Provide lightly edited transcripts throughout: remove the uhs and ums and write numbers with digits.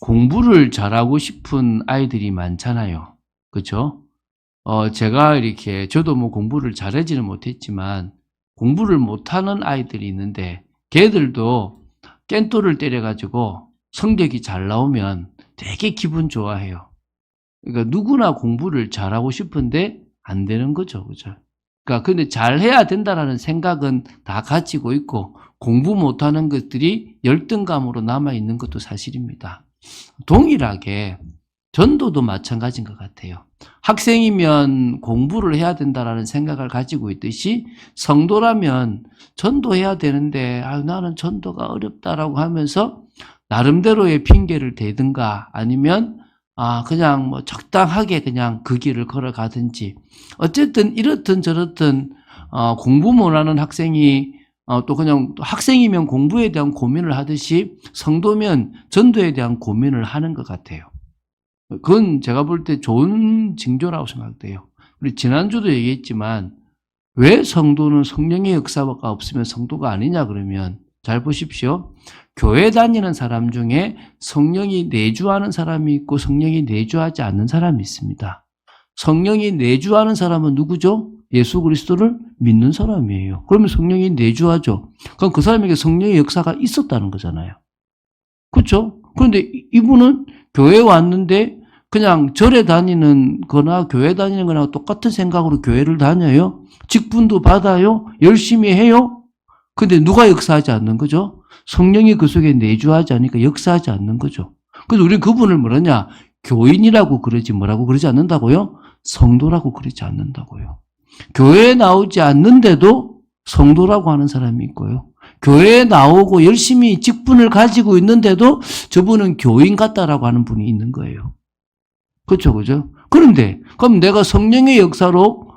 공부를 잘하고 싶은 아이들이 많잖아요. 그쵸? 제가 이렇게, 저도 뭐 공부를 잘하지는 못했지만, 공부를 못하는 아이들이 있는데, 걔들도 깬돌을 때려가지고 성적이 잘 나오면 되게 기분 좋아해요. 그러니까 누구나 공부를 잘하고 싶은데 안 되는 거죠. 그죠? 그러니까 근데 잘해야 된다라는 생각은 다 가지고 있고, 공부 못하는 것들이 열등감으로 남아있는 것도 사실입니다. 동일하게 전도도 마찬가지인 것 같아요. 학생이면 공부를 해야 된다라는 생각을 가지고 있듯이, 성도라면 전도해야 되는데 나는 전도가 어렵다라고 하면서 나름대로의 핑계를 대든가, 아니면 그냥 뭐 적당하게 그냥 그 길을 걸어가든지, 어쨌든 이렇든 저렇든 공부 못하는 학생이 또 그냥 학생이면 공부에 대한 고민을 하듯이 성도면 전도에 대한 고민을 하는 것 같아요. 그건 제가 볼 때 좋은 징조라고 생각돼요. 우리 지난주도 얘기했지만, 왜 성도는 성령의 역사가 없으면 성도가 아니냐 그러면, 잘 보십시오. 교회 다니는 사람 중에 성령이 내주하는 사람이 있고 성령이 내주하지 않는 사람이 있습니다. 성령이 내주하는 사람은 누구죠? 예수 그리스도를 믿는 사람이에요. 그러면 성령이 내주하죠. 그럼 그 사람에게 성령의 역사가 있었다는 거잖아요. 그렇죠? 그런데 이분은 교회에 왔는데 그냥 절에 다니는 거나 교회 다니는 거나 똑같은 생각으로 교회를 다녀요. 직분도 받아요. 열심히 해요. 근데 누가 역사하지 않는 거죠? 성령이 그 속에 내주하지 않으니까 역사하지 않는 거죠. 그래서 우리 그분을 뭐라냐? 교인이라고 그러지 뭐라고 그러지 않는다고요? 성도라고 그러지 않는다고요. 교회에 나오지 않는데도 성도라고 하는 사람이 있고요. 교회에 나오고 열심히 직분을 가지고 있는데도 저분은 교인 같다라고 하는 분이 있는 거예요. 그렇죠, 그죠? 그런데 그럼 내가 성령의 역사로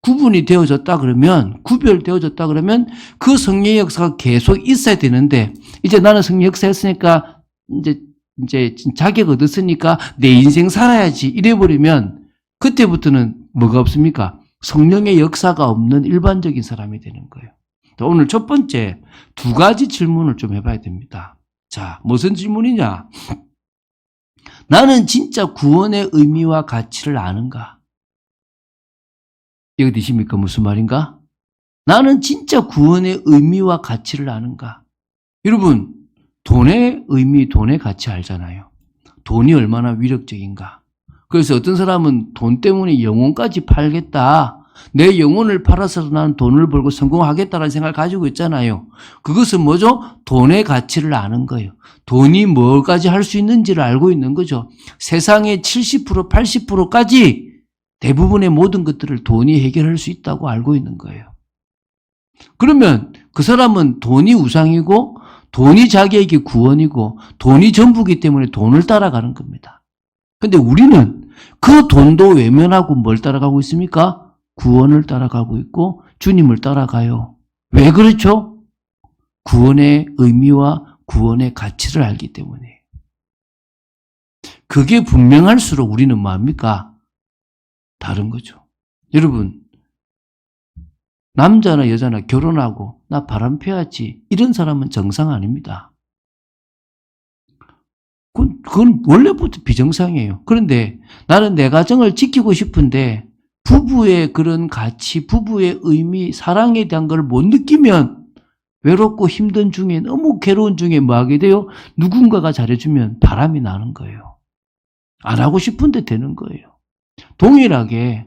구분이 되어졌다 그러면, 구별되어졌다 그러면 그 성령의 역사가 계속 있어야 되는데, 이제 나는 성령 역사했으니까 이제 자격 얻었으니까 내 인생 살아야지 이래버리면, 그때부터는 뭐가 없습니까? 성령의 역사가 없는 일반적인 사람이 되는 거예요. 오늘 첫 번째 두 가지 질문을 좀 해봐야 됩니다. 자, 무슨 질문이냐? 나는 진짜 구원의 의미와 가치를 아는가? 이거 되십니까? 무슨 말인가? 나는 진짜 구원의 의미와 가치를 아는가? 여러분, 돈의 의미, 돈의 가치 알잖아요. 돈이 얼마나 위력적인가? 그래서 어떤 사람은 돈 때문에 영혼까지 팔겠다, 내 영혼을 팔아서 나는 돈을 벌고 성공하겠다는 생각을 가지고 있잖아요. 그것은 뭐죠? 돈의 가치를 아는 거예요. 돈이 뭘까지 할 수 있는지를 알고 있는 거죠. 세상의 70%, 80%까지 대부분의 모든 것들을 돈이 해결할 수 있다고 알고 있는 거예요. 그러면 그 사람은 돈이 우상이고, 돈이 자기에게 구원이고, 돈이 전부이기 때문에 돈을 따라가는 겁니다. 근데 우리는 그 돈도 외면하고 뭘 따라가고 있습니까? 구원을 따라가고 있고 주님을 따라가요. 왜 그렇죠? 구원의 의미와 구원의 가치를 알기 때문에. 그게 분명할수록 우리는 뭐합니까? 다른 거죠. 여러분, 남자나 여자나 결혼하고 나 바람펴야지 이런 사람은 정상 아닙니다. 그건 원래부터 비정상이에요. 그런데 나는 내 가정을 지키고 싶은데 부부의 그런 가치, 부부의 의미, 사랑에 대한 걸 못 느끼면 외롭고 힘든 중에, 너무 괴로운 중에 뭐 하게 돼요? 누군가가 잘해주면 바람이 나는 거예요. 안 하고 싶은데 되는 거예요. 동일하게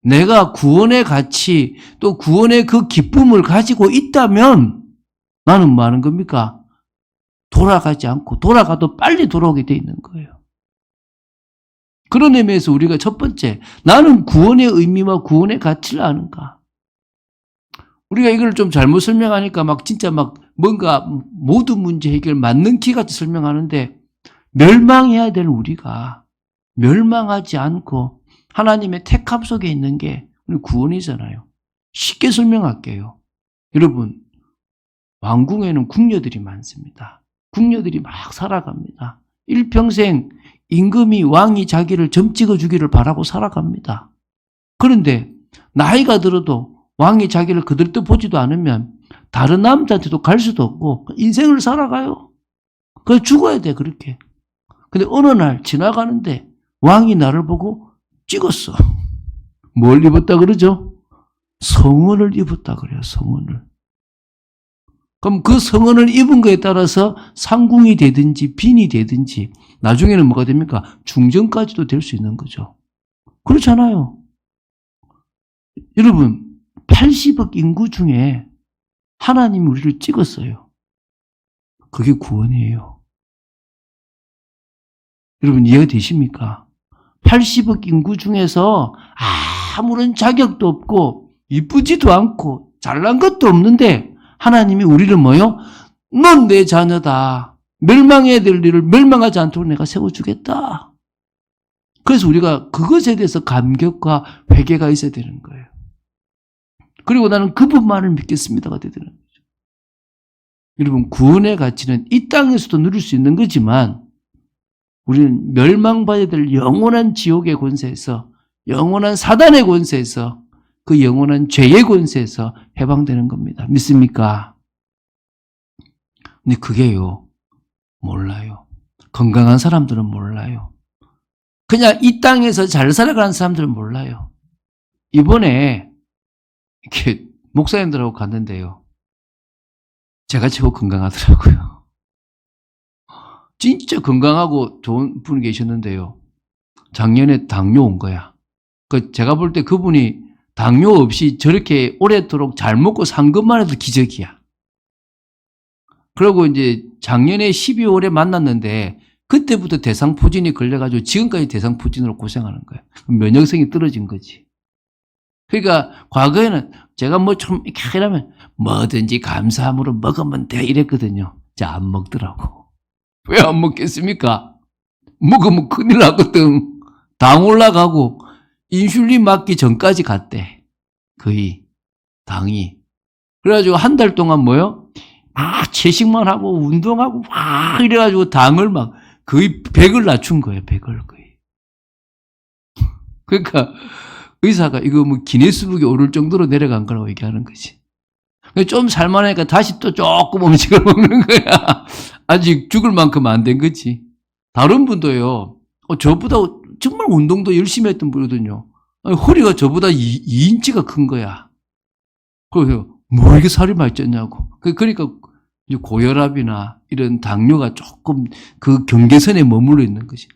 내가 구원의 가치, 또 구원의 그 기쁨을 가지고 있다면 나는 뭐 하는 겁니까? 돌아가지 않고, 돌아가도 빨리 돌아오게 돼 있는 거예요. 그런 의미에서 우리가 첫 번째, 나는 구원의 의미와 구원의 가치를 아는가? 우리가 이걸 좀 잘못 설명하니까 진짜 뭔가 모든 문제 해결 맞는 키같이 설명하는데, 멸망해야 될 우리가 멸망하지 않고 하나님의 택함 속에 있는 게 우리 구원이잖아요. 쉽게 설명할게요. 여러분, 왕궁에는 궁녀들이 많습니다. 궁녀들이 막 살아갑니다. 일평생 임금이, 왕이 자기를 점 찍어주기를 바라고 살아갑니다. 그런데 나이가 들어도 왕이 자기를 그들도 보지도 않으면 다른 남자한테도 갈 수도 없고 인생을 살아가요. 그래서 죽어야 돼, 그렇게. 근데 어느 날 지나가는데 왕이 나를 보고 찍었어. 뭘 입었다 그러죠? 성은을 입었다 그래요. 성은을. 그럼 그 성은을 입은 거에 따라서 상궁이 되든지 빈이 되든지 나중에는 뭐가 됩니까? 중전까지도 될 수 있는 거죠. 그렇잖아요. 여러분 80억 인구 중에 하나님이 우리를 찍었어요. 그게 구원이에요. 여러분 이해가 되십니까? 80억 인구 중에서 아무런 자격도 없고 이쁘지도 않고 잘난 것도 없는데 하나님이 우리를 뭐요? 넌 내 자녀다. 멸망해야 될 일을 멸망하지 않도록 내가 세워주겠다. 그래서 우리가 그것에 대해서 감격과 회개가 있어야 되는 거예요. 그리고 나는 그분만을 믿겠습니다가 되는 거죠. 여러분 구원의 가치는 이 땅에서도 누릴 수 있는 거지만 우리는 멸망받아야 될 영원한 지옥의 권세에서 영원한 사단의 권세에서 그 영원한 죄의 권세에서 해방되는 겁니다. 믿습니까? 근데 그게요. 몰라요. 건강한 사람들은 몰라요. 그냥 이 땅에서 잘 살아가는 사람들은 몰라요. 이번에 이렇게 목사님들하고 갔는데요. 제가 최고 건강하더라고요. 진짜 건강하고 좋은 분이 계셨는데요. 작년에 당뇨 온 거야. 제가 볼 때 그분이 당뇨 없이 저렇게 오랫도록 잘 먹고 산 것만 해도 기적이야. 그리고 이제 작년에 12월에 만났는데 그때부터 대상포진이 걸려가지고 지금까지 대상포진으로 고생하는 거야. 면역성이 떨어진 거지. 그러니까 과거에는 제가 뭐 좀 이렇게 하면 뭐든지 감사함으로 먹으면 돼 이랬거든요. 이제 안 먹더라고. 왜 안 먹겠습니까? 먹으면 큰일 나거든. 당 올라가고 인슐린 맞기 전까지 갔대. 거의 당이. 그래가지고 한 달 동안 뭐요? 채식만 하고 운동하고 막 이래가지고 당을 막 거의 100을 낮춘 거예요. 100을 거의. 그러니까 의사가 이거 뭐 기네스북에 오를 정도로 내려간 거라고 얘기하는 거지. 좀 살만하니까 다시 또 조금 음식을 먹는 거야. 아직 죽을 만큼 안 된 거지. 다른 분도요. 저보다 정말 운동도 열심히 했던 분이거든요. 허리가 저보다 2인치가 큰 거야. 그래서 뭐 이렇게 살이 많이 쪘냐고. 그러니까 고혈압이나 이런 당뇨가 조금 그 경계선에 머물러 있는 거지.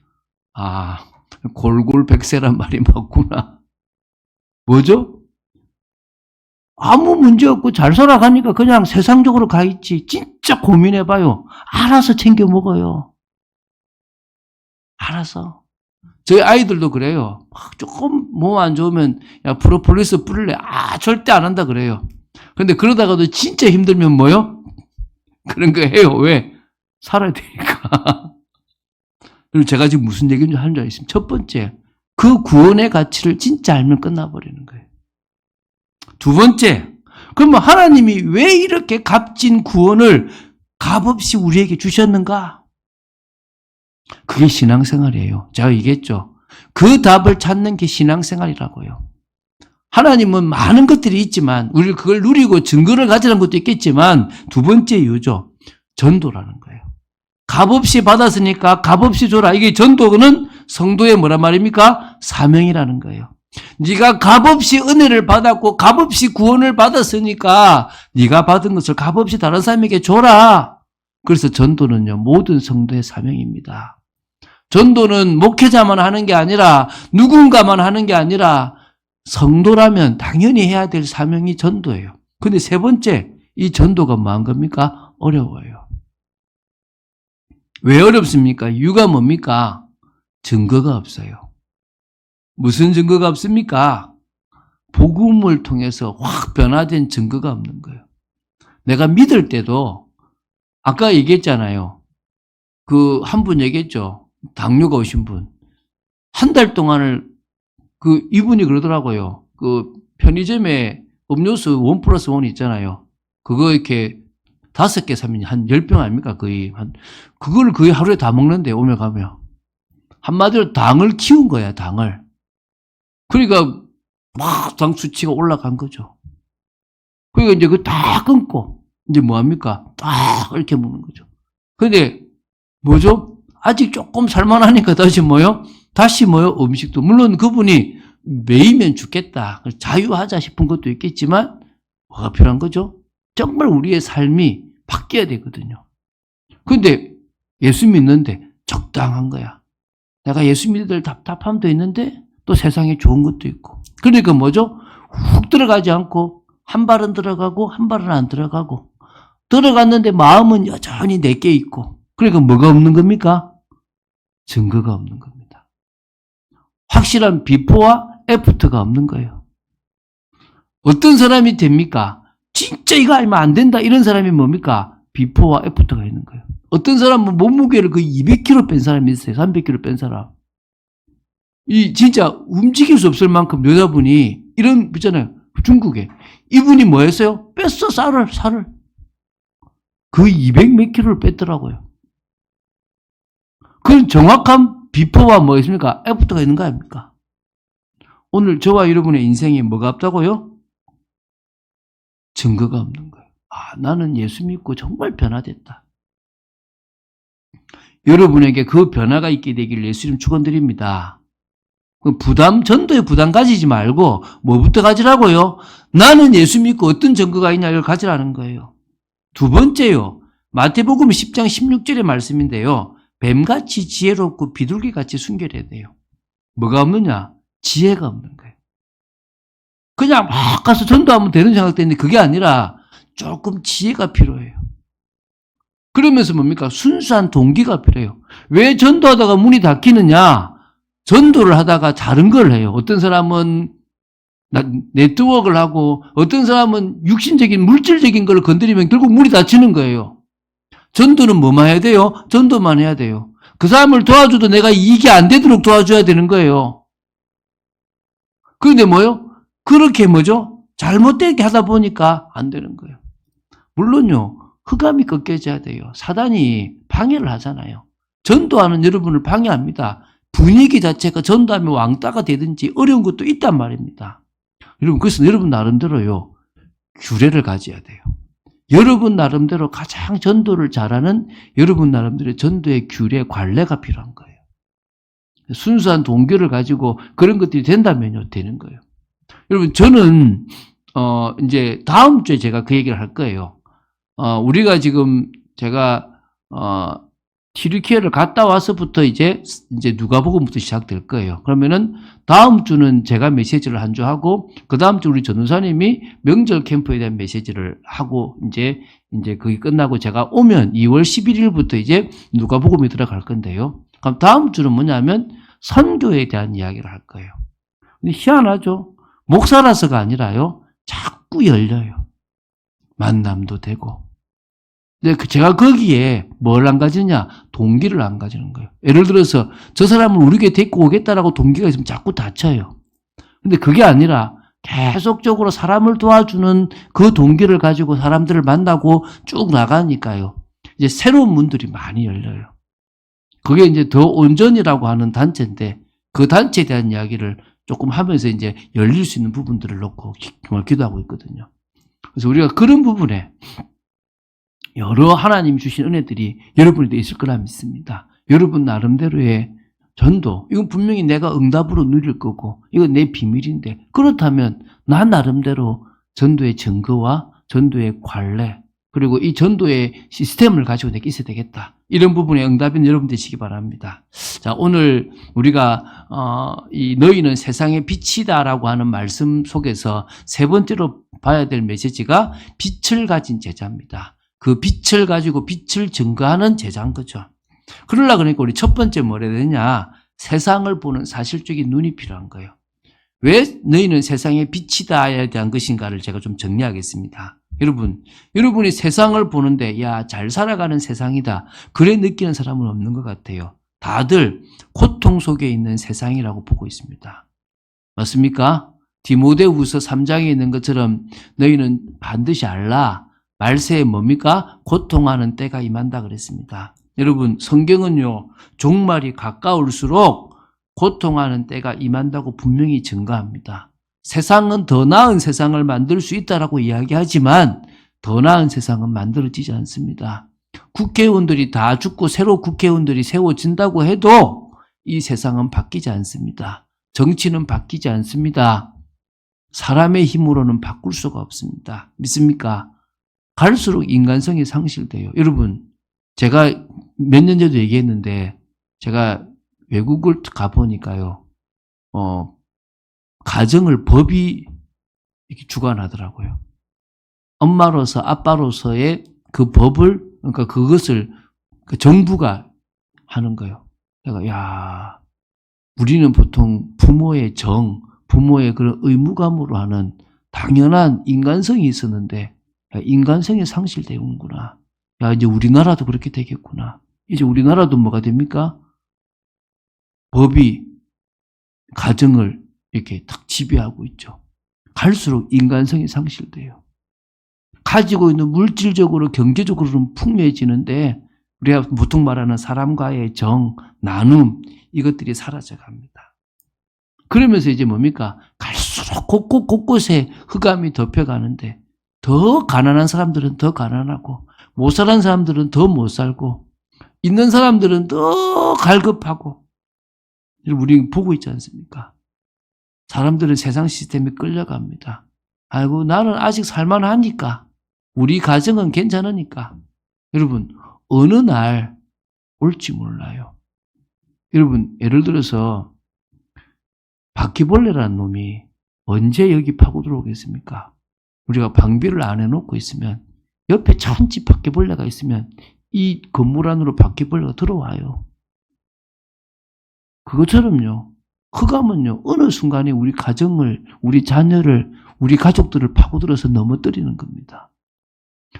골골백세란 말이 맞구나. 뭐죠? 아무 문제 없고 잘 살아가니까 그냥 세상적으로 가 있지. 진짜 고민해봐요. 알아서 챙겨 먹어요. 알아서. 저희 아이들도 그래요. 조금 몸 안 좋으면 야 프로폴리스 뿌릴래? 절대 안 한다 그래요. 근데 그러다가도 진짜 힘들면 뭐요? 그런 거 해요. 왜? 살아야 되니까. 그리고 제가 지금 무슨 얘기인지 하는 줄 아시겠습니까? 첫 번째, 그 구원의 가치를 진짜 알면 끝나버리는 거예요. 두 번째, 그러면 하나님이 왜 이렇게 값진 구원을 값없이 우리에게 주셨는가? 그게 신앙생활이에요. 제가 얘기했죠. 그 답을 찾는 게 신앙생활이라고요. 하나님은 많은 것들이 있지만 우리를 그걸 누리고 증거를 가지는 것도 있겠지만 두 번째 이유죠. 전도라는 거예요. 값없이 받았으니까 값없이 줘라. 이게 전도는 성도의 뭐란 말입니까? 사명이라는 거예요. 네가 값없이 은혜를 받았고 값없이 구원을 받았으니까 네가 받은 것을 값없이 다른 사람에게 줘라. 그래서 전도는요. 모든 성도의 사명입니다. 전도는 목회자만 하는 게 아니라 누군가만 하는 게 아니라 성도라면 당연히 해야 될 사명이 전도예요. 근데 세 번째, 이 전도가 뭐한 겁니까? 어려워요. 왜 어렵습니까? 이유가 뭡니까? 증거가 없어요. 무슨 증거가 없습니까? 복음을 통해서 확 변화된 증거가 없는 거예요. 내가 믿을 때도 아까 얘기했잖아요. 그 한 분 얘기했죠. 당뇨가 오신 분. 한 달 동안을 이분이 그러더라고요. 그 편의점에 음료수 1+1 있잖아요. 그거 이렇게 5개 사면 한 10병 아닙니까? 그걸 거의 하루에 다 먹는데, 오며 가며. 한마디로 당을 키운 거야, 당을. 그러니까 막 당 수치가 올라간 거죠. 그러니까 이제 그거 다 끊고, 이제 뭐 합니까? 딱 이렇게 먹는 거죠. 근데 뭐죠? 아직 조금 살만하니까 다시 음식도. 물론 그분이 매이면 죽겠다. 자유하자 싶은 것도 있겠지만, 뭐가 필요한 거죠? 정말 우리의 삶이 바뀌어야 되거든요. 근데 예수 믿는데 적당한 거야. 내가 예수 믿을 답답함도 있는데 또 세상에 좋은 것도 있고. 그러니까 뭐죠? 훅 들어가지 않고 한 발은 들어가고 한 발은 안 들어가고, 들어갔는데 마음은 여전히 내게 있고. 그러니까 뭐가 없는 겁니까? 증거가 없는 겁니다. 확실한 비포와 애프터가 없는 거예요. 어떤 사람이 됩니까? 진짜 이거 알면 안 된다 이런 사람이 뭡니까? 비포와 애프터가 있는 거예요. 어떤 사람은 몸무게를 거의 200kg 뺀 사람이 있어요. 300kg 뺀 사람. 진짜 움직일 수 없을 만큼 여자분이 있잖아요. 중국에. 이분이 뭐 했어요? 뺐어, 살을. 거의 200 몇 킬로를 뺐더라고요. 그건 정확한 비포와 뭐 있습니까? 애프터가 있는 거 아닙니까? 오늘 저와 여러분의 인생에 뭐가 없다고요? 증거가 없는 거예요. 나는 예수 믿고 정말 변화됐다. 여러분에게 그 변화가 있게 되길 예수님 축원드립니다. 전도에 부담 가지지 말고 뭐부터 가지라고요? 나는 예수 믿고 어떤 증거가 있냐 이걸 가지라는 거예요. 두 번째요. 마태복음 10장 16절의 말씀인데요. 뱀같이 지혜롭고 비둘기같이 순결해야 돼요. 뭐가 없느냐? 지혜가 없는 거예요. 그냥 막 가서 전도하면 되는 생각되는데 그게 아니라 조금 지혜가 필요해요. 그러면서 뭡니까? 순수한 동기가 필요해요. 왜 전도하다가 문이 닫히느냐? 전도를 하다가 다른 걸 해요. 어떤 사람은 네트워크를 하고 어떤 사람은 육신적인 물질적인 걸 건드리면 결국 문이 닫히는 거예요. 전도는 뭐만 해야 돼요? 전도만 해야 돼요. 그 사람을 도와줘도 내가 이익이 안 되도록 도와줘야 되는 거예요. 그런데 그렇게 잘못되게 하다 보니까 안 되는 거예요. 물론요. 흑암이 꺾여져야 돼요. 사단이 방해를 하잖아요. 전도하는 여러분을 방해합니다. 분위기 자체가 전도하면 왕따가 되든지 어려운 것도 있단 말입니다. 여러분, 그래서 여러분 나름대로요. 규례를 가져야 돼요. 여러분 나름대로 가장 전도를 잘하는 여러분 나름대로 전도의 규례, 관례가 필요한 거예요. 순수한 동기를 가지고 그런 것들이 된다면요, 되는 거예요. 여러분, 저는, 이제 다음 주에 제가 그 얘기를 할 거예요. 우리가 지금 제가, 튀르키예를 갔다 와서부터 이제 누가복음부터 시작될 거예요. 그러면은 다음 주는 제가 메시지를 한 주 하고 그 다음 주 우리 전도사님이 명절 캠프에 대한 메시지를 하고 이제 그게 끝나고 제가 오면 2월 11일부터 이제 누가복음이 들어갈 건데요. 그럼 다음 주는 뭐냐면 선교에 대한 이야기를 할 거예요. 근데 희한하죠? 목사라서가 아니라요. 자꾸 열려요. 만남도 되고. 근데 제가 거기에 뭘 안 가지느냐? 동기를 안 가지는 거예요. 예를 들어서 저 사람을 우리 곁에 데리고 오겠다라고 동기가 있으면 자꾸 다쳐요. 근데 그게 아니라 계속적으로 사람을 도와주는 그 동기를 가지고 사람들을 만나고 쭉 나가니까요. 이제 새로운 문들이 많이 열려요. 그게 이제 더 온전이라고 하는 단체인데 그 단체에 대한 이야기를 조금 하면서 이제 열릴 수 있는 부분들을 놓고 정말 기도하고 있거든요. 그래서 우리가 그런 부분에 여러 하나님 주신 은혜들이 여러분에게 있을 거라 믿습니다. 여러분 나름대로의 전도, 이건 분명히 내가 응답으로 누릴 거고 이건 내 비밀인데 그렇다면 나 나름대로 전도의 증거와 전도의 관례 그리고 이 전도의 시스템을 가지고 내가 있어야 되겠다. 이런 부분에 응답인 여러분 되시기 바랍니다. 자, 오늘 우리가 이 너희는 세상의 빛이다라고 하는 말씀 속에서 세 번째로 봐야 될 메시지가 빛을 가진 제자입니다. 그 빛을 가지고 빛을 증거하는 제자인 거죠. 그러려고 그러니까 우리 첫 번째 뭐라 해야 되냐? 세상을 보는 사실적인 눈이 필요한 거예요. 왜 너희는 세상의 빛이다에 대한 것인가를 제가 좀 정리하겠습니다. 여러분이 세상을 보는데 야, 잘 살아가는 세상이다. 그래 느끼는 사람은 없는 것 같아요. 다들 고통 속에 있는 세상이라고 보고 있습니다. 맞습니까? 디모데후서 3장에 있는 것처럼 너희는 반드시 알라. 말세에 뭡니까? 고통하는 때가 임한다 그랬습니다. 여러분, 성경은요, 종말이 가까울수록 고통하는 때가 임한다고 분명히 증거합니다. 세상은 더 나은 세상을 만들 수 있다라고 이야기하지만 더 나은 세상은 만들어지지 않습니다. 국회의원들이 다 죽고 새로 국회의원들이 세워진다고 해도 이 세상은 바뀌지 않습니다. 정치는 바뀌지 않습니다. 사람의 힘으로는 바꿀 수가 없습니다. 믿습니까? 갈수록 인간성이 상실돼요. 여러분, 제가 몇 년 전에도 얘기했는데 제가 외국을 가보니까요. 가정을 법이 이렇게 주관하더라고요. 엄마로서 아빠로서의 그 법을, 그러니까 그것을 그 정부가 하는 거예요. 내가, 야, 우리는 보통 부모의 부모의 그런 의무감으로 하는 당연한 인간성이 있었는데, 야, 인간성이 상실되는구나. 야, 이제 우리나라도 그렇게 되겠구나. 이제 우리나라도 뭐가 됩니까? 법이 가정을 이렇게 딱 지배하고 있죠. 갈수록 인간성이 상실돼요. 가지고 있는 물질적으로 경제적으로는 풍요해지는데 우리가 보통 말하는 사람과의 정, 나눔 이것들이 사라져갑니다. 그러면서 이제 뭡니까? 갈수록 곳곳에 흑암이 덮여가는데 더 가난한 사람들은 더 가난하고 못 사는 사람들은 더 못 살고 있는 사람들은 더 갈급하고 우리 보고 있지 않습니까? 사람들은 세상 시스템에 끌려갑니다. 아이고 나는 아직 살만하니까 우리 가정은 괜찮으니까. 여러분 어느 날 올지 몰라요. 여러분 예를 들어서 바퀴벌레라는 놈이 언제 여기 파고 들어오겠습니까? 우리가 방비를 안 해놓고 있으면 옆에 천지 바퀴벌레가 있으면 이 건물 안으로 바퀴벌레가 들어와요. 그것처럼요. 흑암은요. 어느 순간에 우리 가정을, 우리 자녀를, 우리 가족들을 파고들어서 넘어뜨리는 겁니다.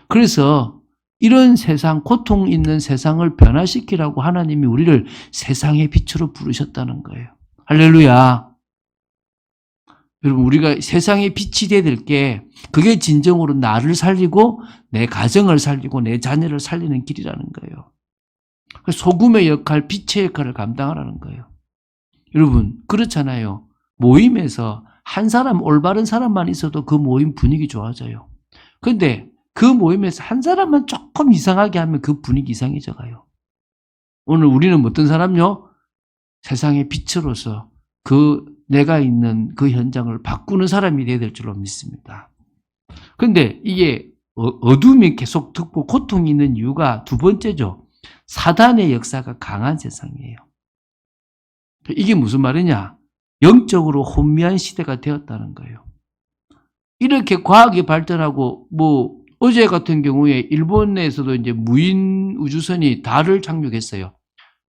그래서 이런 세상, 고통 있는 세상을 변화시키라고 하나님이 우리를 세상의 빛으로 부르셨다는 거예요. 할렐루야. 여러분 우리가 세상의 빛이 돼야 될 게 그게 진정으로 나를 살리고 내 가정을 살리고 내 자녀를 살리는 길이라는 거예요. 소금의 역할, 빛의 역할을 감당하라는 거예요. 여러분 그렇잖아요. 모임에서 한 사람 올바른 사람만 있어도 그 모임 분위기 좋아져요. 그런데 그 모임에서 한 사람만 조금 이상하게 하면 그 분위기 이상해져 가요. 오늘 우리는 어떤 사람요? 세상의 빛으로서 그 내가 있는 그 현장을 바꾸는 사람이 되어야 될 줄로 믿습니다. 그런데 이게 어둠이 계속 듣고 고통이 있는 이유가 두 번째죠. 사단의 역사가 강한 세상이에요. 이게 무슨 말이냐? 영적으로 혼미한 시대가 되었다는 거예요. 이렇게 과학이 발전하고 어제 같은 경우에 일본 내에서도 이제 무인 우주선이 달을 착륙했어요.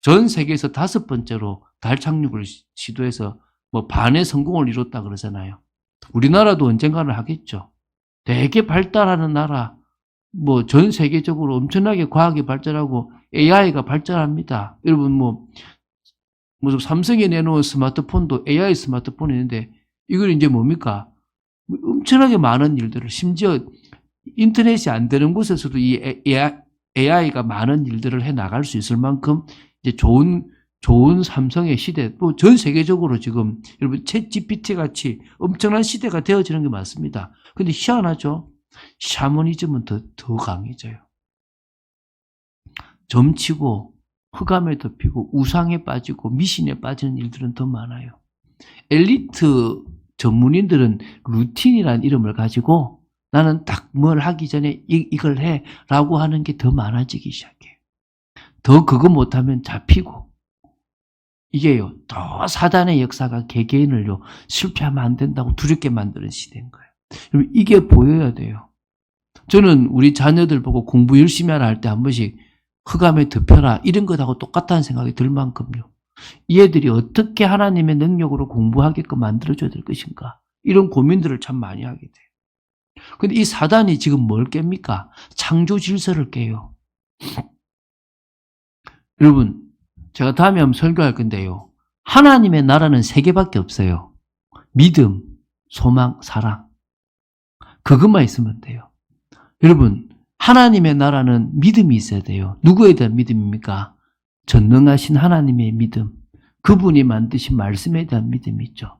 전 세계에서 5번째로 달 착륙을 시도해서 반의 성공을 이뤘다 그러잖아요. 우리나라도 언젠가는 하겠죠. 되게 발달하는 나라, 전 세계적으로 엄청나게 과학이 발전하고 AI가 발전합니다. 여러분 무슨 삼성이 내놓은 스마트폰도 AI 스마트폰이 있는데 이걸 이제 뭡니까? 엄청나게 많은 일들을 심지어 인터넷이 안 되는 곳에서도 이 AI가 많은 일들을 해 나갈 수 있을 만큼 이제 좋은 삼성의 시대, 전 세계적으로 지금 여러분 챗 GPT 같이 엄청난 시대가 되어지는 게 맞습니다. 근데 희한하죠? 샤머니즘은 더 강해져요. 점치고 흑암에 덮이고 우상에 빠지고 미신에 빠지는 일들은 더 많아요. 엘리트 전문인들은 루틴이라는 이름을 가지고 나는 딱 뭘 하기 전에 이걸 해 라고 하는 게 더 많아지기 시작해요. 더 그거 못하면 잡히고 이게요, 더 사단의 역사가 개개인을요, 실패하면 안 된다고 두렵게 만드는 시대인 거예요. 여러분, 이게 보여야 돼요. 저는 우리 자녀들 보고 공부 열심히 하라 할 때 한 번씩 흑암에 덮여라, 이런 것하고 똑같다는 생각이 들 만큼요. 이 애들이 어떻게 하나님의 능력으로 공부하게끔 만들어줘야 될 것인가. 이런 고민들을 참 많이 하게 돼요. 근데 이 사단이 지금 뭘 깹니까? 창조 질서를 깨요. 여러분, 제가 다음에 한번 설교할 건데요. 하나님의 나라는 3개밖에 없어요. 믿음, 소망, 사랑. 그것만 있으면 돼요. 여러분, 하나님의 나라는 믿음이 있어야 돼요. 누구에 대한 믿음입니까? 전능하신 하나님의 믿음. 그분이 만드신 말씀에 대한 믿음이 있죠.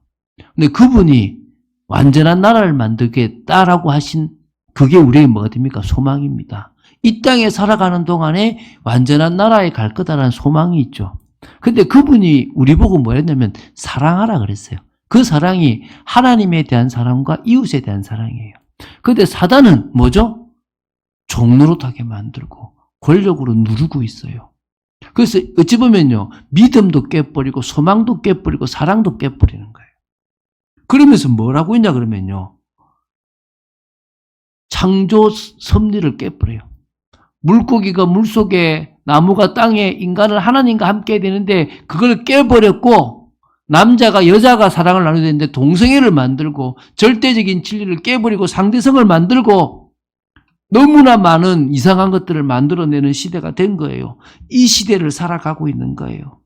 근데 그분이 완전한 나라를 만들겠다라고 하신 그게 우리의 뭐가 됩니까? 소망입니다. 이 땅에 살아가는 동안에 완전한 나라에 갈 거다라는 소망이 있죠. 근데 그분이 우리 보고 뭐 했냐면 사랑하라 그랬어요. 그 사랑이 하나님에 대한 사랑과 이웃에 대한 사랑이에요. 근데 사단은 뭐죠? 종노릇하게 만들고 권력으로 누르고 있어요. 그래서 어찌 보면요, 믿음도 깨버리고 소망도 깨버리고 사랑도 깨버리는 거예요. 그러면서 뭐라고 했냐 그러면요, 창조 섭리를 깨버려요. 물고기가 물속에, 나무가 땅에, 인간을 하나님과 함께 해야 되는데 그걸 깨버렸고, 남자가 여자가 사랑을 나눠야 되는데 동성애를 만들고 절대적인 진리를 깨버리고 상대성을 만들고 너무나 많은 이상한 것들을 만들어내는 시대가 된 거예요. 이 시대를 살아가고 있는 거예요.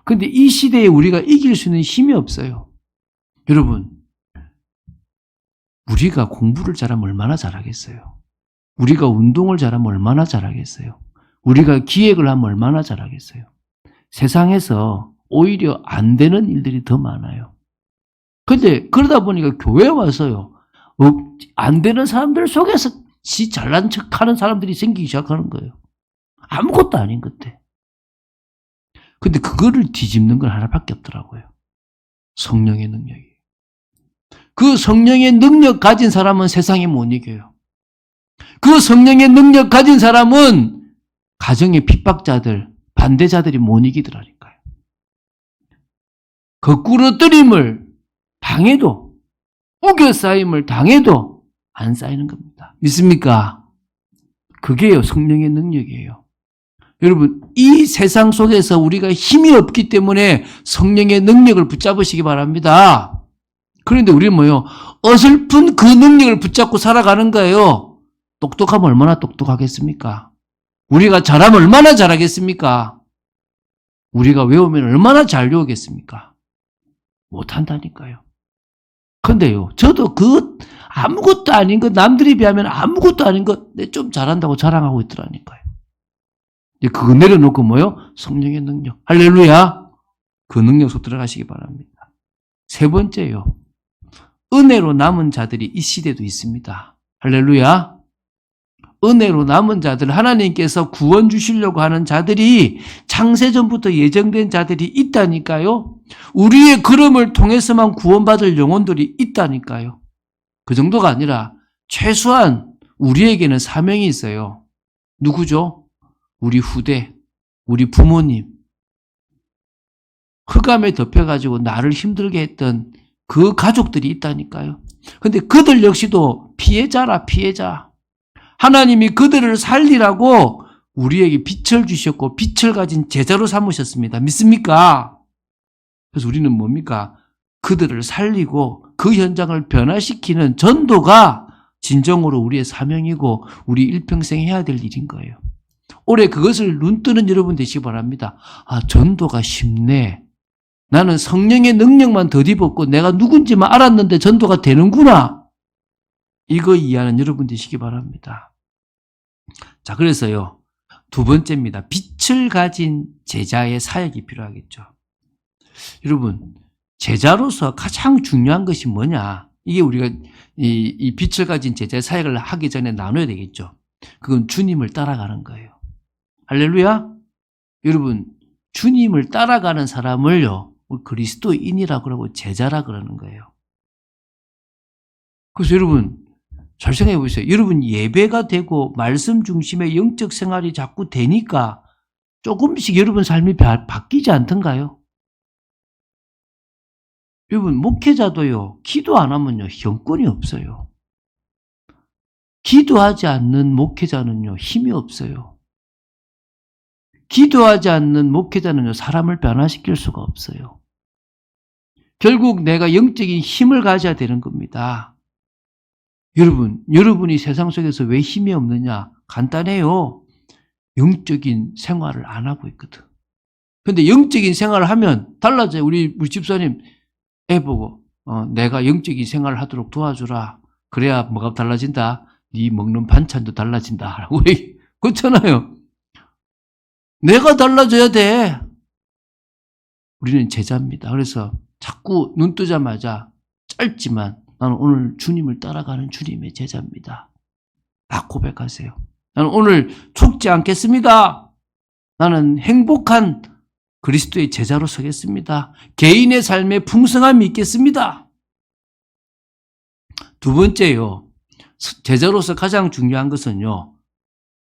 그런데 이 시대에 우리가 이길 수 있는 힘이 없어요. 여러분, 우리가 공부를 잘하면 얼마나 잘하겠어요? 우리가 운동을 잘하면 얼마나 잘하겠어요? 우리가 기획을 하면 얼마나 잘하겠어요? 세상에서 오히려 안 되는 일들이 더 많아요. 근데 그러다 보니까 교회에 와서요, 안 되는 사람들 속에서 지 잘난 척 하는 사람들이 생기기 시작하는 거예요. 아무것도 아닌 것들. 근데 그거를 뒤집는 건 하나밖에 없더라고요. 성령의 능력이. 그 성령의 능력 가진 사람은 세상에 못 이겨요. 그 성령의 능력 가진 사람은 가정의 핍박자들, 반대자들이 못 이기더라니까요. 거꾸로 뜨림을 당해도, 우겨싸임을 당해도 안 쌓이는 겁니다. 믿습니까? 그게요, 성령의 능력이에요. 여러분, 이 세상 속에서 우리가 힘이 없기 때문에 성령의 능력을 붙잡으시기 바랍니다. 그런데 우리는 뭐요? 어설픈 그 능력을 붙잡고 살아가는 거예요. 똑똑하면 얼마나 똑똑하겠습니까? 우리가 잘하면 얼마나 잘하겠습니까? 우리가 외우면 얼마나 잘 외우겠습니까? 못한다니까요. 근데요, 저도 아무것도 아닌 것, 남들이 비하면 아무것도 아닌 것, 내 좀 잘한다고 자랑하고 있더라니까요. 그거 내려놓고 뭐요? 성령의 능력. 할렐루야. 그 능력 속 들어가시기 바랍니다. 세 번째요. 은혜로 남은 자들이 이 시대도 있습니다. 할렐루야. 은혜로 남은 자들, 하나님께서 구원 주시려고 하는 자들이 창세전부터 예정된 자들이 있다니까요. 우리의 걸음을 통해서만 구원받을 영혼들이 있다니까요. 그 정도가 아니라 최소한 우리에게는 사명이 있어요. 누구죠? 우리 후대, 우리 부모님. 흑암에 덮여가지고 나를 힘들게 했던 그 가족들이 있다니까요. 근데 그들 역시도 피해자라, 피해자. 하나님이 그들을 살리라고 우리에게 빛을 주셨고 빛을 가진 제자로 삼으셨습니다. 믿습니까? 그래서 우리는 뭡니까? 그들을 살리고 그 현장을 변화시키는 전도가 진정으로 우리의 사명이고 우리 일평생 해야 될 일인 거예요. 올해 그것을 눈뜨는 여러분 되시기 바랍니다. 아, 전도가 쉽네. 나는 성령의 능력만 덧입었고 내가 누군지만 알았는데 전도가 되는구나. 이거 이해하는 여러분 되시기 바랍니다. 자, 그래서요, 두 번째입니다. 빛을 가진 제자의 사역이 필요하겠죠. 여러분, 제자로서 가장 중요한 것이 뭐냐? 이게 우리가 이 빛을 가진 제자의 사역을 하기 전에 나눠야 되겠죠. 그건 주님을 따라가는 거예요. 할렐루야? 여러분, 주님을 따라가는 사람을요, 그리스도인이라고 그러고 제자라 그러는 거예요. 그래서 여러분, 잘 생각해 보세요. 여러분, 예배가 되고 말씀 중심의 영적 생활이 자꾸 되니까 조금씩 여러분 삶이 바뀌지 않던가요? 여러분, 목회자도요, 기도 안 하면요, 형권이 없어요. 기도하지 않는 목회자는요, 힘이 없어요. 기도하지 않는 목회자는요, 사람을 변화시킬 수가 없어요. 결국 내가 영적인 힘을 가져야 되는 겁니다. 여러분이 세상 속에서 왜 힘이 없느냐? 간단해요. 영적인 생활을 안 하고 있거든. 근데 영적인 생활을 하면 달라져요. 우리 집사님 애 보고 내가 영적인 생활을 하도록 도와주라. 그래야 뭐가 달라진다? 네 먹는 반찬도 달라진다. 라고 그렇잖아요. 내가 달라져야 돼. 우리는 제자입니다. 그래서 자꾸 눈 뜨자마자 짧지만 나는 오늘 주님을 따라가는 주님의 제자입니다. 딱 고백하세요. 나는 오늘 죽지 않겠습니다. 나는 행복한 그리스도의 제자로 서겠습니다. 개인의 삶에 풍성함이 있겠습니다. 두 번째요. 제자로서 가장 중요한 것은요.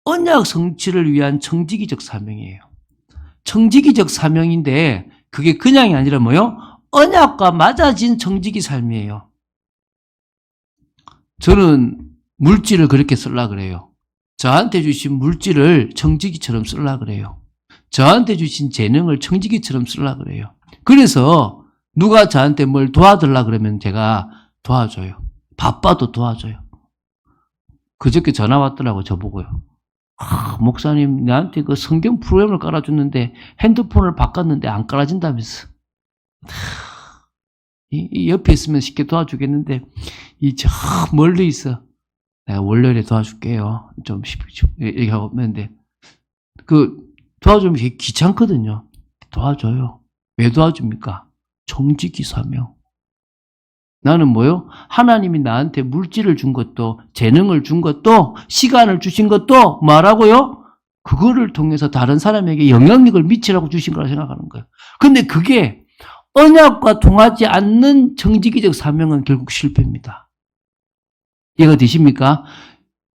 언약 성취를 위한 청지기적 사명이에요. 청지기적 사명인데 그게 그냥이 아니라 뭐요? 언약과 맞아진 청지기 삶이에요. 저는 물질을 그렇게 쓰려고 그래요. 저한테 주신 물질을 청지기처럼 쓰려고 그래요. 저한테 주신 재능을 청지기처럼 쓰려고 그래요. 그래서 누가 저한테 뭘 도와달라 그러면 제가 도와줘요. 바빠도 도와줘요. 그저께 전화 왔더라고 저보고요. 목사님 나한테 그 성경 프로그램을 깔아줬는데 핸드폰을 바꿨는데 안 깔아진다면서. 이 옆에 있으면 쉽게 도와주겠는데 이 저 멀리 있어. 내가 월요일에 도와줄게요. 좀 쉽죠. 이렇게 하고 있는데 그 도와주면 되게 귀찮거든요. 도와줘요. 왜 도와줍니까? 청지기 사명. 나는 뭐요? 하나님이 나한테 물질을 준 것도, 재능을 준 것도, 시간을 주신 것도 뭐라고요? 그거를 통해서 다른 사람에게 영향력을 미치라고 주신 거라 생각하는 거예요. 근데 그게 언약과 통하지 않는 청지기적 사명은 결국 실패입니다. 이해가 되십니까?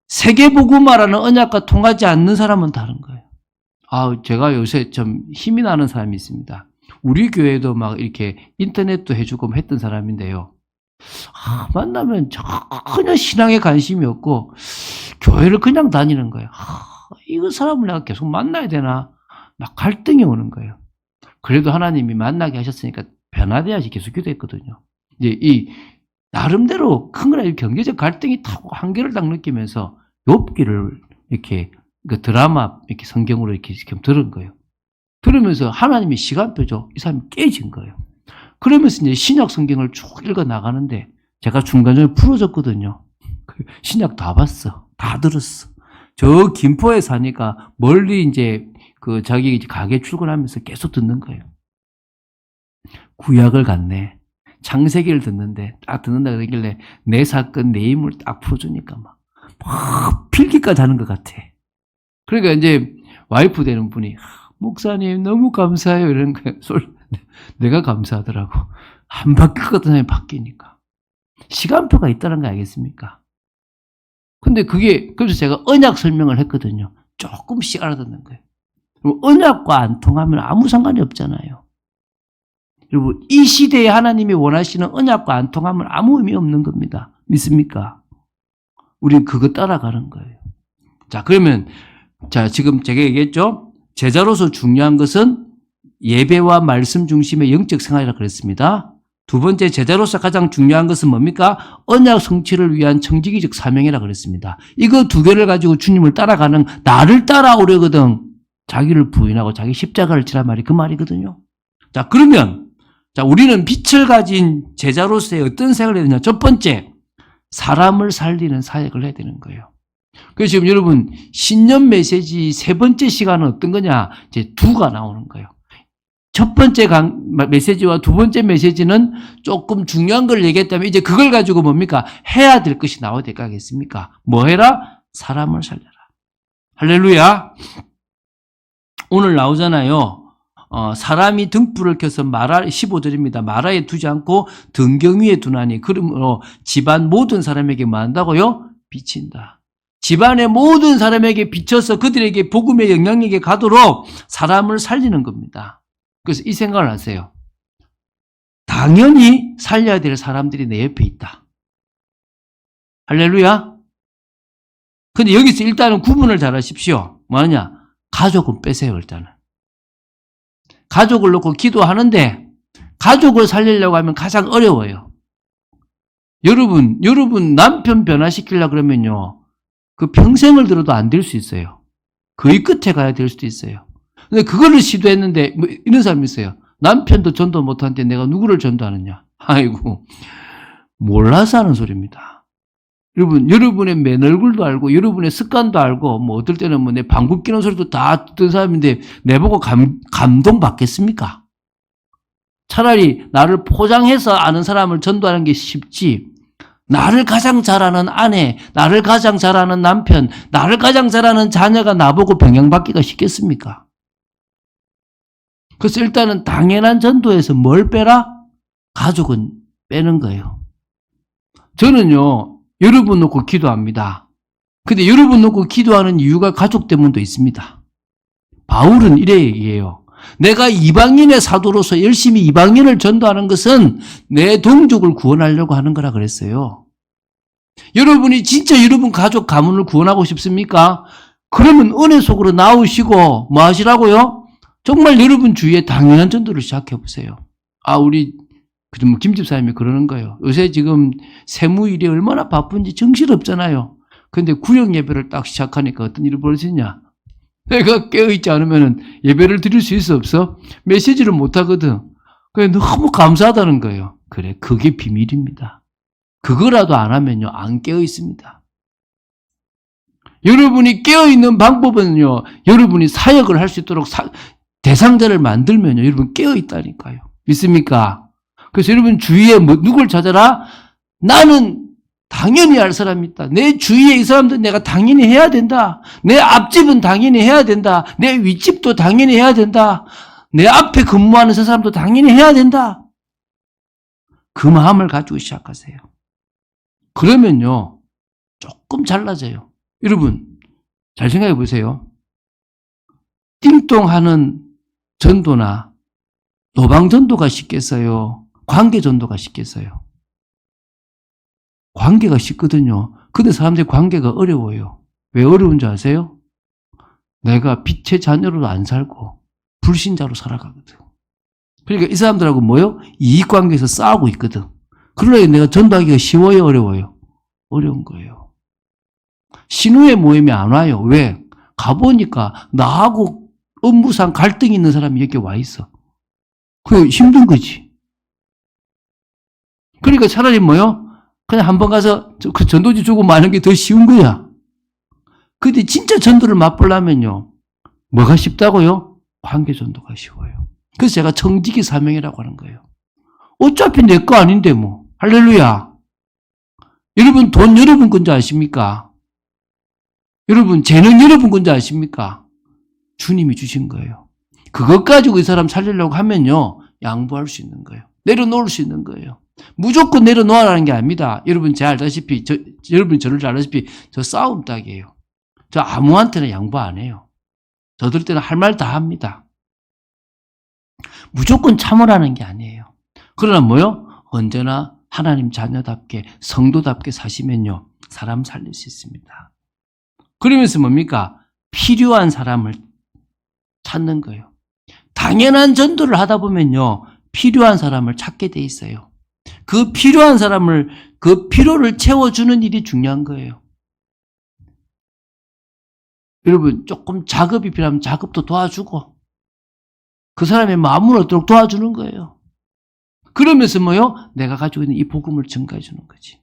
세계복음화라는 언약과 통하지 않는 사람은 다른 거예요. 제가 요새 좀 힘이 나는 사람이 있습니다. 우리 교회도 막 이렇게 인터넷도 해주고 했던 사람인데요. 만나면 전혀 신앙에 관심이 없고 교회를 그냥 다니는 거예요. 이거 사람을 내가 계속 만나야 되나? 막 갈등이 오는 거예요. 그래도 하나님이 만나게 하셨으니까 변화돼야지 계속 기도했거든요. 이제 이 나름대로 큰 거나 경제적 갈등이 타고 한계를 딱 느끼면서 욥기를 이렇게 그 드라마 이렇게 성경으로 이렇게 들은 거예요. 들으면서 하나님이 시간표죠. 이 사람이 깨진 거예요. 그러면서 이제 신약 성경을 쭉 읽어 나가는데 제가 중간중간에 풀어줬거든요. 신약 다 봤어. 다 들었어. 저 김포에 사니까 멀리 이제 그 자기 가게 출근하면서 계속 듣는 거예요. 구약을 갔네. 창세기를 듣는데 딱 듣는다 그러길래 내 사건, 내 인물 딱 풀어주니까 막 필기까지 하는 것 같아. 그러니까 이제 와이프 되는 분이 목사님 너무 감사해요 이런 거예요. 내가 감사하더라고. 안 바뀌었거든요. 바뀌니까. 시간표가 있다는 거 알겠습니까? 근데 그래서 제가 언약 설명을 했거든요. 조금씩 알아듣는 거예요. 언약과 안 통하면 아무 상관이 없잖아요. 여러분, 이 시대에 하나님이 원하시는 언약과 안 통하면 아무 의미 없는 겁니다. 믿습니까? 우린 그거 따라가는 거예요. 자, 그러면, 지금 제가 얘기했죠? 제자로서 중요한 것은 예배와 말씀 중심의 영적 생활이라고 그랬습니다. 두 번째, 제자로서 가장 중요한 것은 뭡니까? 언약 성취를 위한 청지기적 사명이라고 그랬습니다. 이거 두 개를 가지고 주님을 따라가는, 나를 따라오려거든. 자기를 부인하고 자기 십자가를 지란 말이 그 말이거든요. 자, 그러면, 우리는 빛을 가진 제자로서의 어떤 생활을 해야 되냐? 첫 번째, 사람을 살리는 사역을 해야 되는 거예요. 그래서 지금 여러분, 신년 메시지 세 번째 시간은 어떤 거냐? 이제 두가 나오는 거예요. 첫 번째 메시지와 두 번째 메시지는 조금 중요한 걸 얘기했다면 이제 그걸 가지고 뭡니까? 해야 될 것이 나와야 될 거 아니겠습니까? 뭐 해라? 사람을 살려라. 할렐루야. 오늘 나오잖아요. 사람이 등불을 켜서 15절입니다. 마라에 두지 않고 등경 위에 두나니 그러므로 집안 모든 사람에게 뭐 한다고요? 비친다. 집안의 모든 사람에게 비춰서 그들에게 복음의 영향력이 가도록 사람을 살리는 겁니다. 그래서 이 생각을 하세요. 당연히 살려야 될 사람들이 내 옆에 있다. 할렐루야. 근데 여기서 일단은 구분을 잘 하십시오. 뭐냐? 가족은 빼세요, 일단은. 가족을 놓고 기도하는데 가족을 살리려고 하면 가장 어려워요. 여러분 남편 변화시키려고 그러면요. 그 평생을 들어도 안 될 수 있어요. 거의 끝에 가야 될 수도 있어요. 근데 그거를 시도했는데 뭐 이런 사람이 있어요. 남편도 전도 못하는데 내가 누구를 전도하느냐. 아이고 몰라서 하는 소리입니다. 여러분의 맨 얼굴도 알고 여러분의 습관도 알고 뭐 어떨 때는 뭐 내 방귀 뀌는 소리도 다 듣던 사람인데 내보고 감동 받겠습니까? 차라리 나를 포장해서 아는 사람을 전도하는 게 쉽지 나를 가장 잘 아는 아내, 나를 가장 잘 아는 남편, 나를 가장 잘 아는 자녀가 나보고 병양받기가 쉽겠습니까? 그래서 일단은 당연한 전도에서 뭘 빼라? 가족은 빼는 거예요. 저는요, 여러분 놓고 기도합니다. 근데 여러분 놓고 기도하는 이유가 가족 때문도 있습니다. 바울은 이래 얘기해요. 내가 이방인의 사도로서 열심히 이방인을 전도하는 것은 내 동족을 구원하려고 하는 거라 그랬어요. 여러분이 진짜 여러분 가족 가문을 구원하고 싶습니까? 그러면 은혜 속으로 나오시고 뭐 하시라고요? 정말 여러분 주위에 당연한 전도를 시작해 보세요. 우리 김 집사님이 그러는 거예요. 요새 지금 세무일이 얼마나 바쁜지 정신없잖아요. 근데 구역 예배를 딱 시작하니까 어떤 일이 벌어지냐? 내가 깨어있지 않으면 예배를 드릴 수 있어 없어? 메시지를 못하거든. 그래 너무 감사하다는 거예요. 그래, 그게 비밀입니다. 그거라도 안 하면요, 안 깨어있습니다. 여러분이 깨어있는 방법은요, 여러분이 사역을 할 수 있도록 대상자를 만들면요, 여러분 깨어있다니까요. 믿습니까? 그래서 여러분 주위에 누굴 찾아라? 나는 당연히 할 사람이 있다. 내 주위에 이 사람들 내가 당연히 해야 된다. 내 앞집은 당연히 해야 된다. 내 윗집도 당연히 해야 된다. 내 앞에 근무하는 저 사람도 당연히 해야 된다. 그 마음을 가지고 시작하세요. 그러면요, 조금 달라져요. 여러분, 잘 생각해 보세요. 띵동하는 전도나 노방전도가 쉽겠어요? 관계전도가 쉽겠어요? 관계가 쉽거든요. 근데 사람들이 관계가 어려워요. 왜 어려운 줄 아세요? 내가 빛의 자녀로도 안 살고 불신자로 살아가거든. 그러니까 이 사람들하고 뭐요? 이익관계에서 싸우고 있거든. 그러려니 내가 전도하기가 쉬워요? 어려워요? 어려운 거예요. 신우의 모임에 안 와요. 왜? 가보니까 나하고 업무상 갈등이 있는 사람이 여기 와 있어. 그게 힘든 거지. 그러니까 차라리 뭐요? 그냥 한번 가서 그 전도지 주고 마는 게 더 쉬운 거야. 근데 진짜 전도를 맛보려면요, 뭐가 쉽다고요? 관계 전도가 쉬워요. 그래서 제가 청지기 사명이라고 하는 거예요. 어차피 내 거 아닌데 뭐. 할렐루야. 여러분 돈 여러분 건지 아십니까? 여러분 재능 여러분 건지 아십니까? 주님이 주신 거예요. 그것 가지고 이 사람 살리려고 하면요, 양보할 수 있는 거예요. 내려놓을 수 있는 거예요. 무조건 내려놓으라는 게 아닙니다. 여러분 잘 알다시피, 여러분 저를 잘 알다시피 저 싸움 딱이에요. 저 아무한테나 양보 안 해요. 저들 때는 할 말 다 합니다. 무조건 참으라는 게 아니에요. 그러나 뭐요? 언제나 하나님 자녀답게 성도답게 사시면요, 사람 살릴 수 있습니다. 그러면서 뭡니까? 필요한 사람을 찾는 거예요. 당연한 전도를 하다 보면요, 필요한 사람을 찾게 돼 있어요. 그 필요한 사람을, 그 필요를 채워주는 일이 중요한 거예요. 여러분, 조금 작업이 필요하면 작업도 도와주고, 그 사람의 마음을 얻도록 도와주는 거예요. 그러면서 뭐요? 내가 가지고 있는 이 복음을 증가해 주는 거지.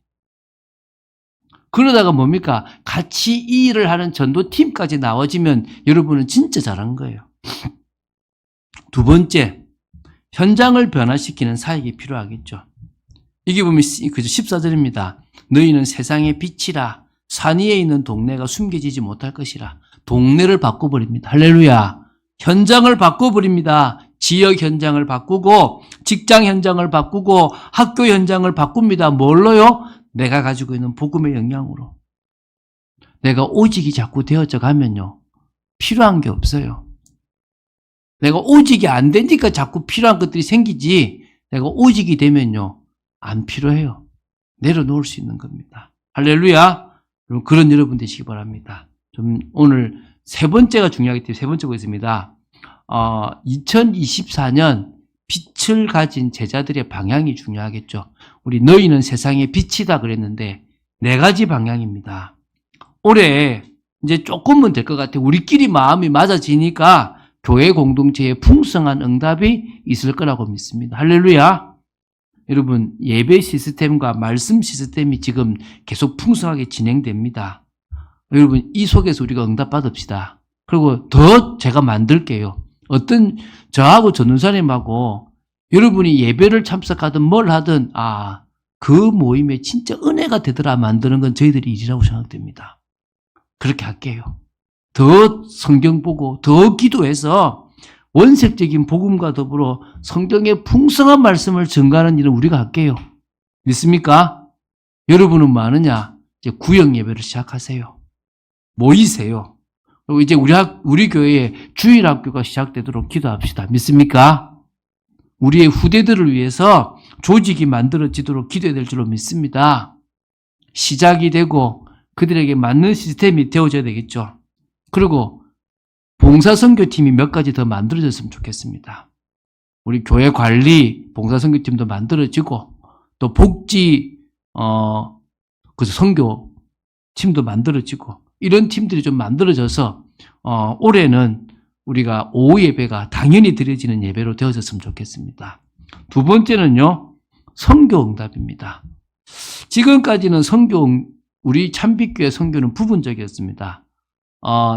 그러다가 뭡니까? 같이 이 일을 하는 전도팀까지 나와지면 여러분은 진짜 잘한 거예요. 두 번째, 현장을 변화시키는 사역이 필요하겠죠. 이게 보면 14절입니다. 너희는 세상의 빛이라. 산 위에 있는 동네가 숨겨지지 못할 것이라. 동네를 바꿔버립니다. 할렐루야. 현장을 바꿔버립니다. 지역 현장을 바꾸고, 직장 현장을 바꾸고, 학교 현장을 바꿉니다. 뭘로요? 내가 가지고 있는 복음의 영향으로. 내가 오직이 자꾸 되어져 가면요, 필요한 게 없어요. 내가 오직이 안 되니까 자꾸 필요한 것들이 생기지, 내가 오직이 되면요, 안 필요해요. 내려놓을 수 있는 겁니다. 할렐루야. 그런 여러분 되시기 바랍니다. 좀 오늘 세 번째가 중요하기 때문에 세 번째 보겠습니다. 2024년 빛을 가진 제자들의 방향이 중요하겠죠. 우리 너희는 세상의 빛이다 그랬는데 네 가지 방향입니다. 올해 이제 조금은 될 것 같아요. 우리끼리 마음이 맞아지니까 교회 공동체에 풍성한 응답이 있을 거라고 믿습니다. 할렐루야. 여러분, 예배 시스템과 말씀 시스템이 지금 계속 풍성하게 진행됩니다. 여러분, 이 속에서 우리가 응답받읍시다. 그리고 더 제가 만들게요. 저하고 전도사님하고 여러분이 예배를 참석하든 뭘 하든, 그 모임에 진짜 은혜가 되더라 만드는 건 저희들이 일이라고 생각됩니다. 그렇게 할게요. 더 성경 보고 더 기도해서 원색적인 복음과 더불어 성경의 풍성한 말씀을 증가하는 일은 우리가 할게요. 믿습니까? 여러분은 뭐 하느냐? 이제 구역 예배를 시작하세요. 모이세요. 그리고 이제 우리 교회에 주일학교가 시작되도록 기도합시다. 믿습니까? 우리의 후대들을 위해서 조직이 만들어지도록 기도해야 될 줄로 믿습니다. 시작이 되고 그들에게 맞는 시스템이 되어져야 되겠죠. 그리고 봉사선교팀이 몇 가지 더 만들어졌으면 좋겠습니다. 우리 교회 관리 봉사선교팀도 만들어지고 또 복지 선교팀도 만들어지고 이런 팀들이 좀 만들어져서 올해는 우리가 오후 예배가 당연히 드려지는 예배로 되어졌으면 좋겠습니다. 두 번째는요, 선교 응답입니다. 지금까지는 우리 참빛교회 선교는 부분적이었습니다.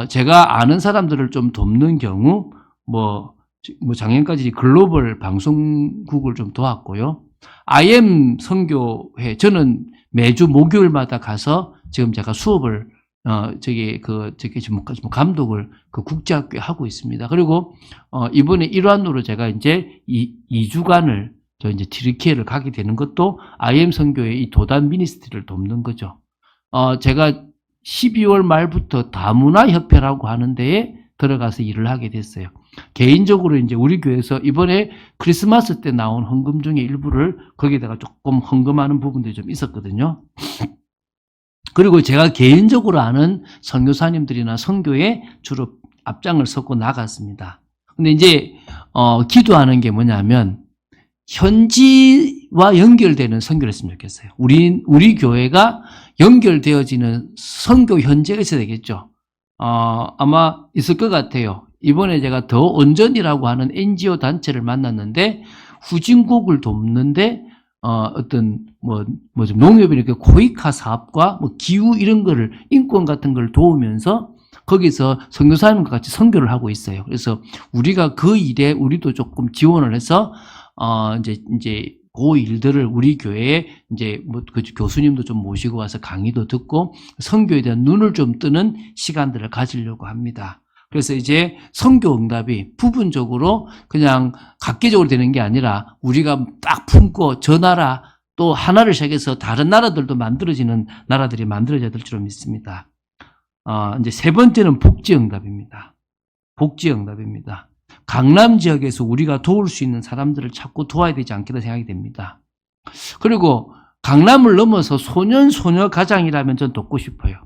제가 아는 사람들을 좀 돕는 경우, 작년까지 글로벌 방송국을 좀 도왔고요. IM 선교회, 저는 매주 목요일마다 가서 지금 제가 수업을 감독을 그 국제학교에 하고 있습니다. 그리고, 이번에 일환으로 제가 이제 2주간을 저 이제 튀르키예를 가게 되는 것도 IM 선교의 이 도단 미니스트리를 돕는 거죠. 제가 12월 말부터 다문화협회라고 하는 데에 들어가서 일을 하게 됐어요. 개인적으로 이제 우리 교회에서 이번에 크리스마스 때 나온 헌금 중에 일부를 거기다가 조금 헌금하는 부분들이 좀 있었거든요. 그리고 제가 개인적으로 아는 선교사님들이나 선교에 주로 앞장을 섰고 나갔습니다. 근데 이제, 기도하는 게 뭐냐면, 현지와 연결되는 선교를 했으면 좋겠어요. 우리 교회가 연결되어지는 선교 현지가 있어야 되겠죠. 아마 있을 것 같아요. 이번에 제가 더 온전이라고 하는 NGO 단체를 만났는데, 후진국을 돕는데, 농협이 이렇게 코이카 사업과 기후 이런 거를, 인권 같은 걸 도우면서 거기서 선교사님과 같이 선교를 하고 있어요. 그래서 우리가 그 일에 우리도 조금 지원을 해서, 이제 그 일들을 우리 교회에 그 교수님도 좀 모시고 와서 강의도 듣고 선교에 대한 눈을 좀 뜨는 시간들을 가지려고 합니다. 그래서 이제 선교 응답이 부분적으로 그냥 각계적으로 되는 게 아니라 우리가 딱 품고 저 나라 또 하나를 시작해서 다른 나라들도 만들어지는 나라들이 만들어져야 될 줄 믿습니다. 이제 세 번째는 복지 응답입니다. 복지 응답입니다. 강남 지역에서 우리가 도울 수 있는 사람들을 찾고 도와야 되지 않겠다 생각이 됩니다. 그리고 강남을 넘어서 소년 가장이라면 전 돕고 싶어요.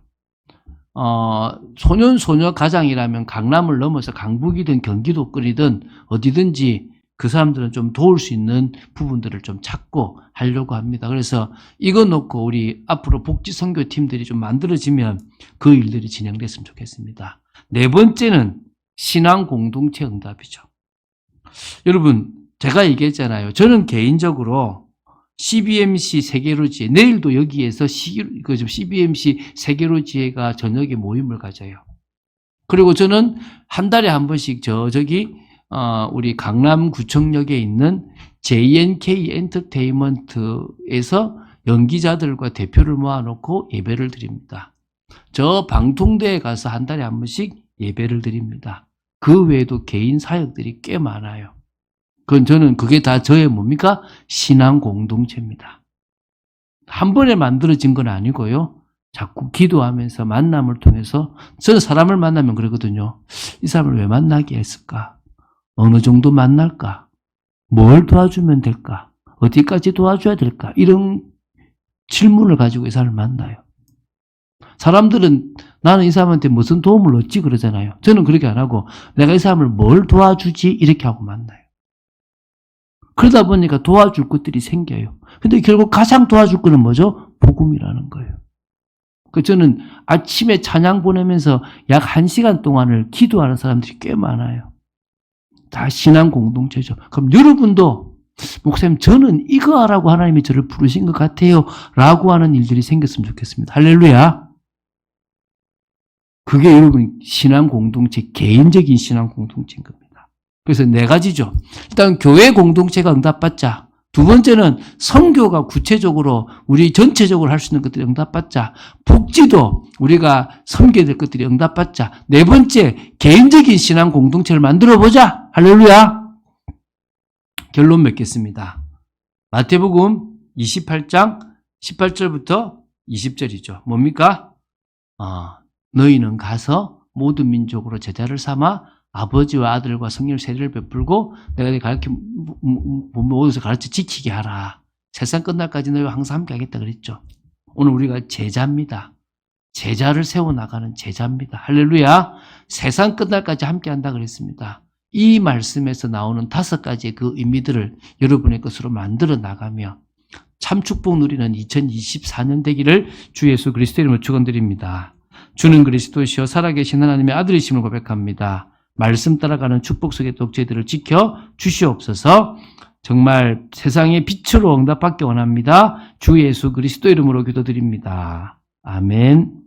소년 가장이라면 강남을 넘어서 강북이든 경기도권이든 어디든지 그 사람들은 좀 도울 수 있는 부분들을 좀 찾고 하려고 합니다. 그래서 이거 놓고 우리 앞으로 복지 선교팀들이 좀 만들어지면 그 일들이 진행됐으면 좋겠습니다. 네 번째는 신앙 공동체 응답이죠. 여러분, 제가 얘기했잖아요. 저는 개인적으로 CBMC 세계로지회, 내일도 여기에서 CBMC 세계로지회가 저녁에 모임을 가져요. 그리고 저는 한 달에 한 번씩 우리 강남구청역에 있는 JNK 엔터테인먼트에서 연기자들과 대표를 모아놓고 예배를 드립니다. 저 방통대에 가서 한 달에 한 번씩 예배를 드립니다. 그 외에도 개인 사역들이 꽤 많아요. 그게 다 저의 뭡니까? 신앙 공동체입니다. 한 번에 만들어진 건 아니고요. 자꾸 기도하면서 만남을 통해서 저는 사람을 만나면 그러거든요. 이 사람을 왜 만나게 했을까? 어느 정도 만날까? 뭘 도와주면 될까? 어디까지 도와줘야 될까? 이런 질문을 가지고 이 사람을 만나요. 사람들은 나는 이 사람한테 무슨 도움을 얻지 그러잖아요. 저는 그렇게 안 하고 내가 이 사람을 뭘 도와주지 이렇게 하고 만나요. 그러다 보니까 도와줄 것들이 생겨요. 근데 결국 가장 도와줄 거는 뭐죠? 복음이라는 거예요. 저는 아침에 찬양 보내면서 약 1시간 동안을 기도하는 사람들이 꽤 많아요. 다 신앙 공동체죠. 그럼 여러분도 목사님 저는 이거 하라고 하나님이 저를 부르신 것 같아요 라고 하는 일들이 생겼으면 좋겠습니다. 할렐루야. 그게 여러분 신앙 공동체, 개인적인 신앙 공동체인 겁니다. 그래서 네 가지죠. 일단 교회 공동체가 응답받자. 두 번째는 선교가 구체적으로 우리 전체적으로 할 수 있는 것들이 응답받자. 복지도 우리가 섬겨야 될 것들이 응답받자. 네 번째, 개인적인 신앙 공동체를 만들어보자. 할렐루야. 결론 맺겠습니다. 마태복음 28장 18절부터 20절이죠. 뭡니까? 너희는 가서 모든 민족으로 제자를 삼아 아버지와 아들과 성령의 세례를 베풀고 내가 가르쳐 모두에서 가르쳐 지키게 하라. 세상 끝날까지 너희와 항상 함께 하겠다 그랬죠. 오늘 우리가 제자입니다. 제자를 세워나가는 제자입니다. 할렐루야. 세상 끝날까지 함께 한다 그랬습니다. 이 말씀에서 나오는 5가지의 그 의미들을 여러분의 것으로 만들어 나가며 참 축복 누리는 2024년 되기를 주 예수 그리스도의 이름으로 축원드립니다. 주는 그리스도시요 살아계신 하나님의 아들이심을 고백합니다. 말씀 따라가는 축복 속의 독재들을 지켜 주시옵소서. 정말 세상의 빛으로 응답받기 원합니다. 주 예수 그리스도 이름으로 기도드립니다. 아멘.